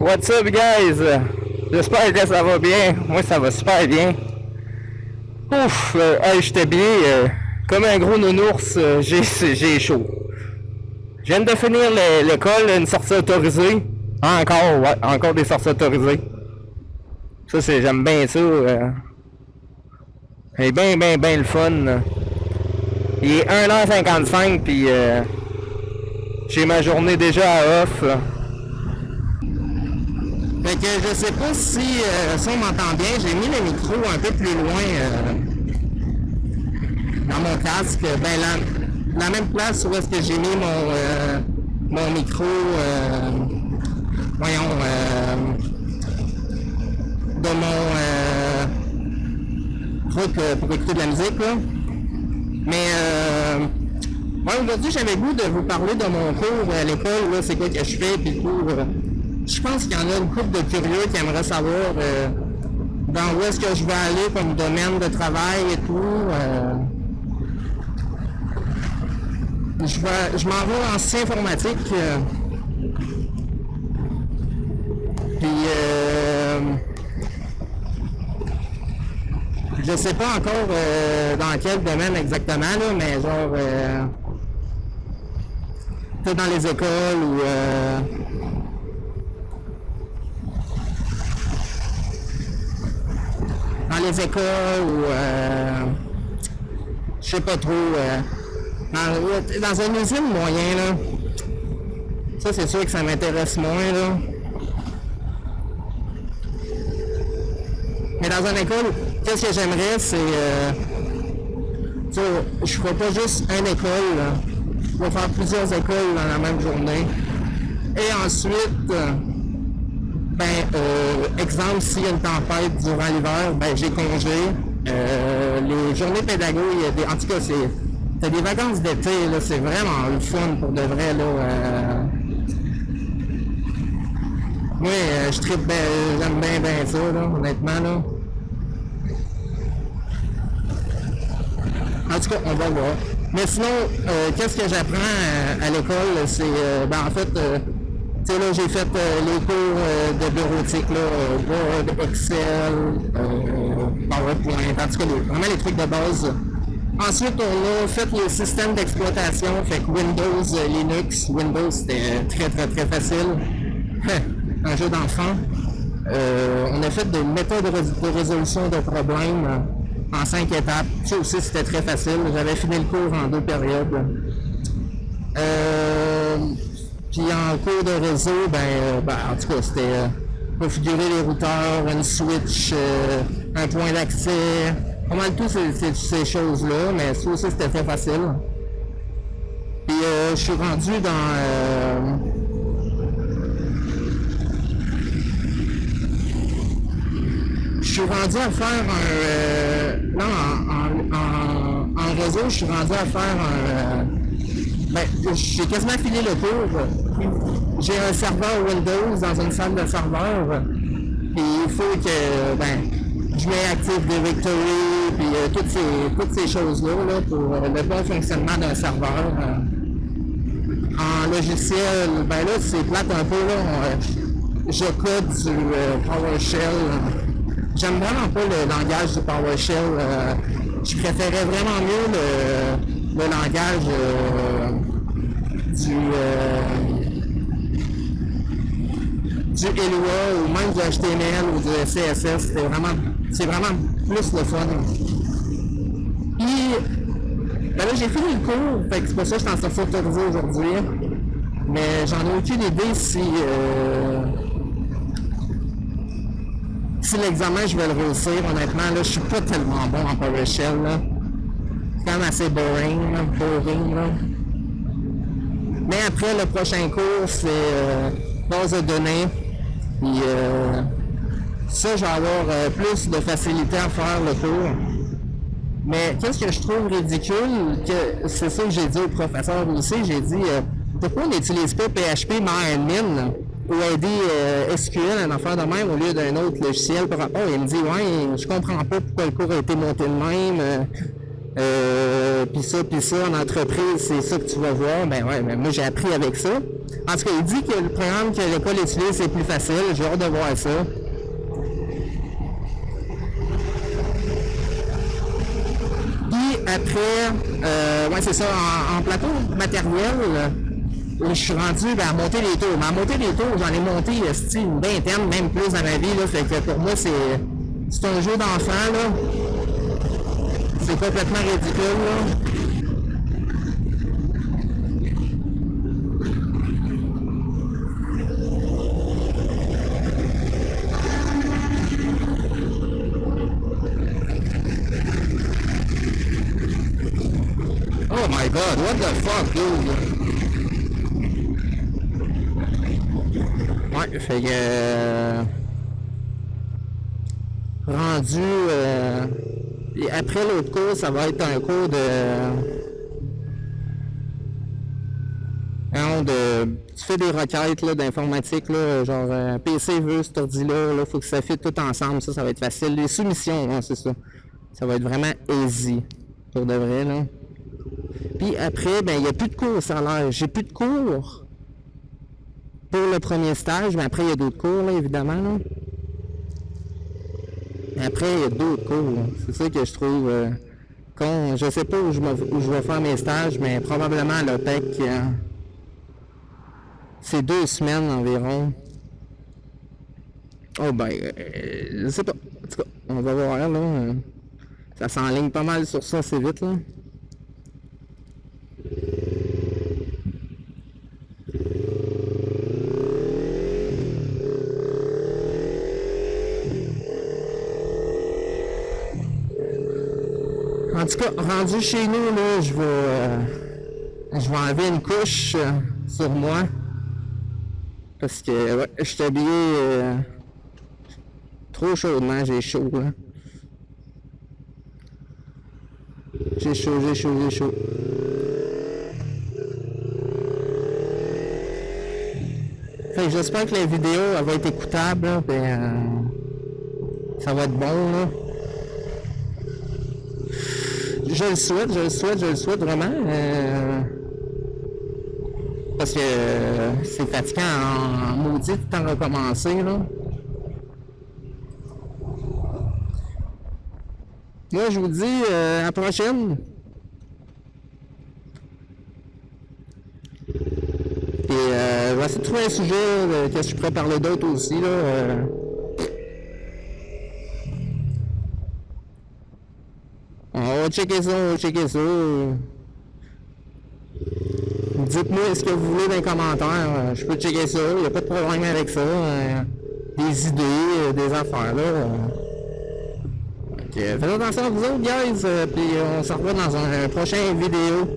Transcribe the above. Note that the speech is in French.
What's up, guys? J'espère que ça va bien. Moi, ça va super bien. Ouf, hey, j'étais bien. Comme un gros nounours, j'ai chaud. Je viens de finir l'école, une sortie autorisée. Encore, ouais, encore des sorties autorisées. Ça, j'aime bien ça. C'est bien le fun. Il est 1h55, puis j'ai ma journée déjà à off. Fait que je sais pas si on m'entend bien. J'ai mis le micro un peu plus loin dans mon casque. Ben la même place où est-ce que j'ai mis mon micro, de mon truc pour écouter de la musique là. Mais moi aujourd'hui j'avais le goût de vous parler de mon cours à l'école, là, c'est quoi que je fais, puis tout. Je pense qu'il y en a une couple de curieux qui aimeraient savoir dans où est-ce que je vais aller comme domaine de travail et tout. Je m'en vais en sciences informatiques. Puis je sais pas encore dans quel domaine exactement, là, mais genre peut-être dans les écoles ou dans les écoles ou je sais pas trop dans une usine moyen là. Ça c'est sûr que ça m'intéresse moins là. Mais dans une école, qu'est-ce que j'aimerais c'est je ferai pas juste une école là. Je vais faire plusieurs écoles dans la même journée. Et ensuite exemple, s'il y a une tempête durant l'hiver, ben j'ai congé. Les journées pédagogiques, en tout cas, c'est des vacances d'été, là, c'est vraiment le fun pour de vrai. Là, moi, je tripe bien, j'aime bien ça, là, honnêtement. Là. En tout cas, on va voir. Mais sinon, qu'est-ce que j'apprends à l'école? C'est, en fait, tu sais, là, j'ai fait les cours de bureautique, là, Word, Excel, PowerPoint, en tout cas, vraiment les trucs de base. Ensuite, on a fait les systèmes d'exploitation, fait que Windows, Linux. Windows, c'était très facile. Un jeu d'enfant. On a fait des méthodes de résolution de problèmes en 5 étapes. Ça aussi, c'était très facile. J'avais fini le cours en 2 périodes. Puis en cours de réseau, en tout cas, c'était configurer les routeurs, une switch, un point d'accès, pas mal tout ces choses-là, mais ça aussi c'était très facile. Puis je suis rendu dans je suis rendu à faire en réseau, je suis rendu à faire j'ai quasiment fini le cours. J'ai un serveur Windows dans une salle de serveur. Puis il faut que je mets Active Directory puis toutes ces choses-là là, pour le bon fonctionnement d'un serveur. En logiciel, là c'est plate un peu là. Je code du PowerShell. J'aime vraiment pas le langage du PowerShell. Je préférais vraiment mieux le langage du Lua ou même du HTML ou du CSS. C'est vraiment plus le fun. Puis là j'ai fini le cours, fait que c'est pour ça que je suis en sortie autorisée aujourd'hui. Mais j'en ai aucune idée si l'examen je vais le réussir. Honnêtement, là, je suis pas tellement bon en PowerShell. Là. C'est quand même assez boring. Là. Mais après, le prochain cours, c'est base de données. Puis ça, je vais avoir plus de facilité à faire le cours. Mais qu'est-ce que je trouve ridicule, c'est ça que j'ai dit au professeur aussi, j'ai dit pourquoi on n'utilise pas PHP MyAdmin ou AD SQL, une affaire de même, au lieu d'un autre logiciel par rapport. Il me dit ouais, je comprends pas pourquoi le cours a été monté de même. Puis ça, en entreprise, c'est ça que tu vas voir. Ben ouais, ben moi j'ai appris avec ça. En tout cas, il dit que le programme que l'école utilise, c'est plus facile. J'ai hâte de voir ça. Puis après, ouais, c'est ça, en plateau matériel, je suis rendu à monter les tours. Mais à monter les tours, j'en ai monté une vingtaine, même plus dans ma vie. Là, fait que pour moi, c'est un jeu d'enfant. Là. C'est complètement ridicule. Là. Oh my god, what the fuck, dude? Ouais, fait que... rendu... et après l'autre cours, ça va être un cours tu fais des requêtes d'informatique, genre PC veut cet ordi-là, faut que ça fit tout ensemble, ça va être facile. Les soumissions, hein, c'est ça. Ça va être vraiment easy, pour de vrai, là. Puis après, ben il n'y a plus de cours, ça a l'air. J'ai plus de cours pour le premier stage, mais après il y a d'autres cours, là, évidemment, là. Après, il y a d'autres cours. C'est ça que je trouve con. Je sais pas où je vais faire mes stages, mais probablement à l'OPEC, c'est 2 semaines environ. Oh ben, je sais pas. En tout cas, on va voir là. Ça s'enligne pas mal sur ça assez vite là. En tout cas, rendu chez nous, là, je vais enlever une couche sur moi. Parce que ouais, je suis habillé trop chaudement, j'ai chaud là. J'ai chaud. Fait que j'espère que la vidéo elle va être écoutable, là, ça va être bon là. Je le souhaite vraiment. Parce que c'est fatigant en maudit de temps recommencer, là. Moi, je vous dis à la prochaine. Et je vais essayer de trouver un sujet que je pourrais parler d'autres aussi, là. On va checker ça, Dites-moi ce que vous voulez dans les commentaires. Je peux checker ça, il n'y a pas de problème avec ça. Des idées, des affaires là. Faites attention à vous autres, guys. Puis on se revoit dans un prochain vidéo.